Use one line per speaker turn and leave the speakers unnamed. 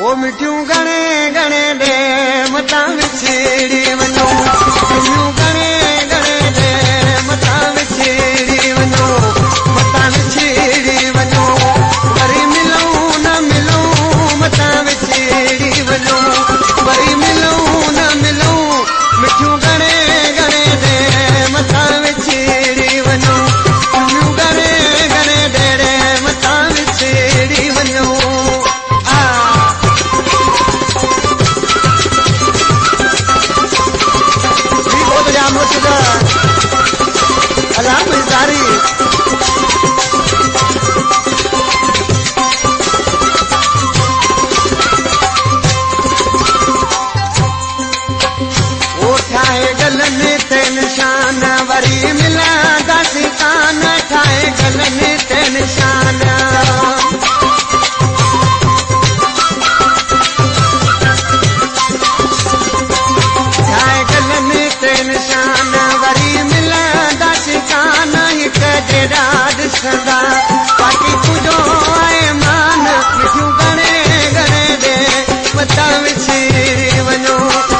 ओ मिठियूं घणे घणे दे मता विछड़ी वञो मिठियूं घणे घणे दे मता विछड़ी वञो मता विछड़ी वञो वरी मिलूं न मिलूं मता विछड़ी वञो वरी मिलूं न मिलूं मिठियूं घणे घणे दे मता विछड़ी वञो मिठियूं घणे घणे दे मता विछड़ी वञो अलामदारी वो ठाहे गलनि ते निशान वरी मिला दासी कान ठाहे गलनि ते निशान ठाहे गलनि ते निशान वरी मिला दासी कान हिक जहिड़ा ॾिसंदा बाक़ी तुंहिंजो आहे मान मिठियूं घणे घणे दे मता विछड़ी वञो